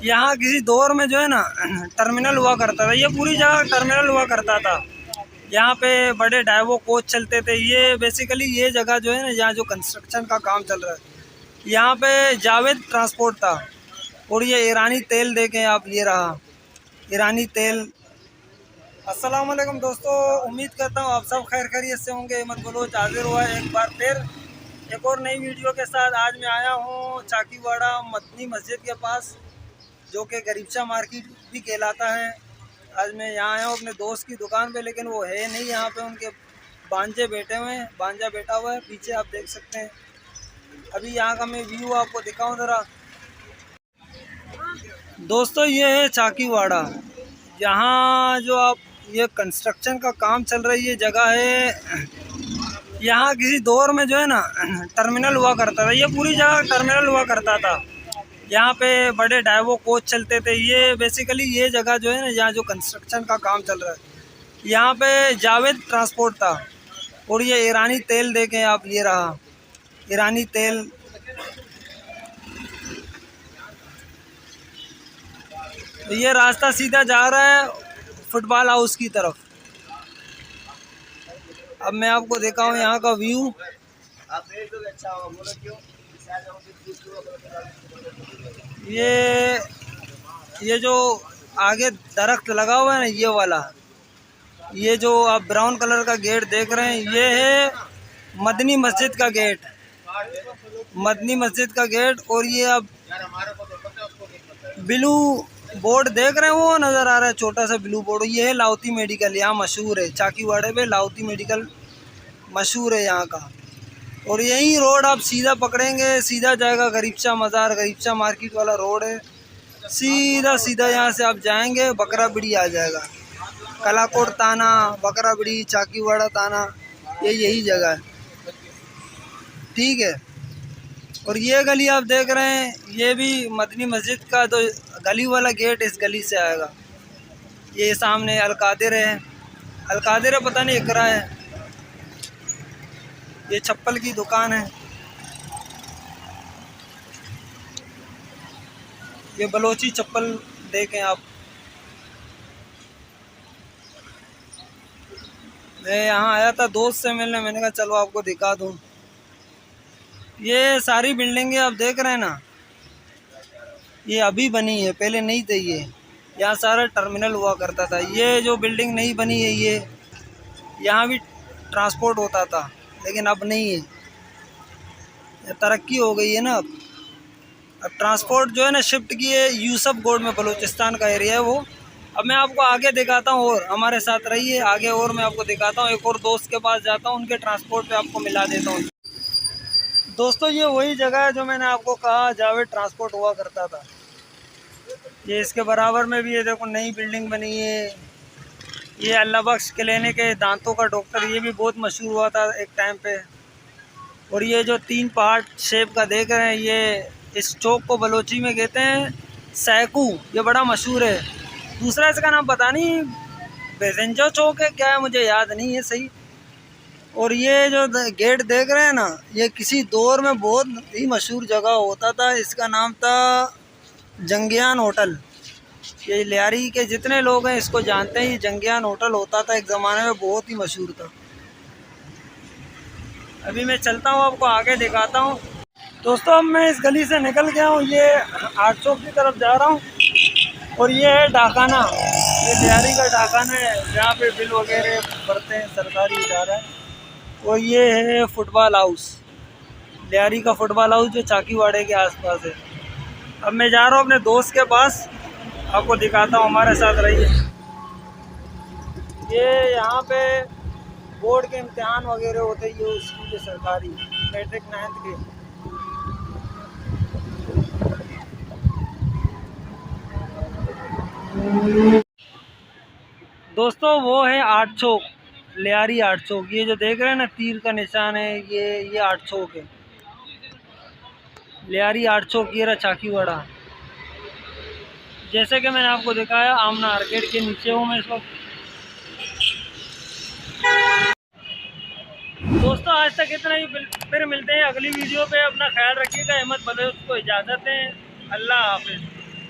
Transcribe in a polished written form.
यहाँ किसी दौर में जो है ना टर्मिनल हुआ करता था, ये पूरी जगह टर्मिनल हुआ करता था। यहाँ पे बड़े डाइवो कोच चलते थे। ये बेसिकली ये जगह जो है ना, यहाँ जो कंस्ट्रक्शन का काम चल रहा है, यहाँ पे जावेद ट्रांसपोर्ट था। और ये ईरानी तेल देखें आप, ये रहा ईरानी तेल। अस्सलाम वालेकुम दोस्तों, उम्मीद करता हूँ आप सब खैर खैरियत से होंगे। अहमद बलोच हाजिर हुआ है एक बार फिर एक और नई वीडियो के साथ। आज मैं आया हूँ चाकीवाड़ा मदनी मस्जिद के पास, जो कि गरीबशाह मार्केट भी कहलाता है। आज मैं यहाँ आया हूँ अपने दोस्त की दुकान पे, लेकिन वो है नहीं यहाँ पे। उनके भांजे बैठे हुए हैं, भांजा बैठा हुआ है पीछे, आप देख सकते हैं। अभी यहाँ का मैं व्यू आपको दिखाऊँ ज़रा। दोस्तों ये है चाकीवाड़ा, यहाँ जो आप ये कंस्ट्रक्शन का काम चल रही है जगह है। यहाँ किसी दौर में जो है ना टर्मिनल हुआ करता था, ये पूरी जगह टर्मिनल हुआ करता था। यहाँ पे बड़े डाइवो कोच चलते थे। ये बेसिकली ये जगह जो है ना, यहाँ जो कंस्ट्रक्शन का काम चल रहा है, यहाँ पे जावेद ट्रांसपोर्ट था। और ये ईरानी तेल देखें आप, ये रहा ईरानी तेल। ये रास्ता सीधा जा रहा है फुटबॉल हाउस की तरफ। अब मैं आपको दिखाऊं यहाँ का व्यू। ये जो आगे दरख्त लगा हुआ है ना, ये वाला, ये जो आप ब्राउन कलर का गेट देख रहे हैं, ये है मदनी मस्जिद का गेट, मदनी मस्जिद का गेट। और ये आप ब्लू बोर्ड देख रहे हैं, वो नज़र आ रहा है छोटा सा ब्लू बोर्ड, ये है लाउती मेडिकल। यहाँ मशहूर है चाकीवाड़े पे, लाउती मेडिकल मशहूर है यहाँ का। और यही रोड आप सीधा पकड़ेंगे, सीधा जाएगा गरीबशाह मज़ार, गरीबशाह मार्केट वाला रोड है। सीधा सीधा यहाँ से आप जाएंगे, बकरा बिड़ी आ जाएगा। कलाकोट ताना, बकरा बिड़ी, चाकीवाड़ा ताना, ये यही जगह है, ठीक है। और ये गली आप देख रहे हैं, ये भी मदनी मस्जिद का तो गली वाला गेट इस गली से आएगा। ये सामने अलकादिर है, अलकादिर है पता नहीं इकरा है। ये चप्पल की दुकान है, ये बलोची चप्पल देखें आप। मैं यहाँ आया था दोस्त से मिलने, मैंने कहा चलो आपको दिखा दूँ। ये सारी बिल्डिंगें आप देख रहे हैं ना, ये अभी बनी है, पहले नहीं थे ये। यहाँ सारा टर्मिनल हुआ करता था। ये जो बिल्डिंग नहीं बनी है, ये यहाँ भी ट्रांसपोर्ट होता था, लेकिन अब नहीं है, तरक्की हो गई है ना। अब ट्रांसपोर्ट जो है ना शिफ्ट की है यूसुफ गोड में, बलूचिस्तान का एरिया है वो। अब मैं आपको आगे दिखाता हूँ, और हमारे साथ रहिए आगे, और मैं आपको दिखाता हूँ। एक और दोस्त के पास जाता हूँ, उनके ट्रांसपोर्ट पे आपको मिला देता हूँ। दोस्तों ये वही जगह है जो मैंने आपको कहा जावेद ट्रांसपोर्ट हुआ करता था। ये इसके बराबर में भी ये देखो नई बिल्डिंग बनी है। ये अल्लाह बख्श क्लिनिक के दांतों का डॉक्टर, ये भी बहुत मशहूर हुआ था एक टाइम पे। और ये जो 3 पार्ट शेप का देख रहे हैं, ये इस चौक को बलोची में कहते हैं सैकू, ये बड़ा मशहूर है। दूसरा इसका नाम पता नहीं, बेजेंजो चौक है क्या है, मुझे याद नहीं है सही। और ये जो गेट देख रहे हैं ना, ये किसी दौर में बहुत ही मशहूर जगह होता था, इसका नाम था जंगियान होटल। ये लियारी के जितने लोग हैं इसको जानते हैं, ये जंगियान होटल होता था एक ज़माने में, बहुत ही मशहूर था। अभी मैं चलता हूँ, आपको आगे दिखाता हूँ। दोस्तों अब मैं इस गली से निकल गया हूँ, ये 8 चौक की तरफ जा रहा हूँ। और ये है डाकाना, ये लियारी का डाकाना है, जहाँ पे बिल वगैरह भरते हैं, सरकारी इदारा है। और ये है फुटबॉल हाउस, लियारी का फुटबॉल हाउस जो चाकीवाड़े के आसपास है। अब मैं जा रहा हूँ अपने दोस्त के पास, आपको दिखाता हूँ, हमारे साथ रहिए। ये यहाँ पे बोर्ड के इम्तिहान वगैरह होते हैं, ये स्कूल है सरकारी, मैट्रिक 9th के। दोस्तों वो है 8 चौक, लियारी 8 चौक। ये जो देख रहे हैं ना तीर का निशान है, ये 8 चौक है, लियारी 8 चौक। ये रहा चाकीवाड़ा। जैसे कि मैंने आपको दिखाया, आमना आर्केड के नीचे हूँ मैं इस वक्त। दोस्तों आज तक इतना ही, फिर मिलते हैं अगली वीडियो पे। अपना ख्याल रखिएगा। अहमद बलोच को इजाज़त दें। अल्लाह हाफिज़।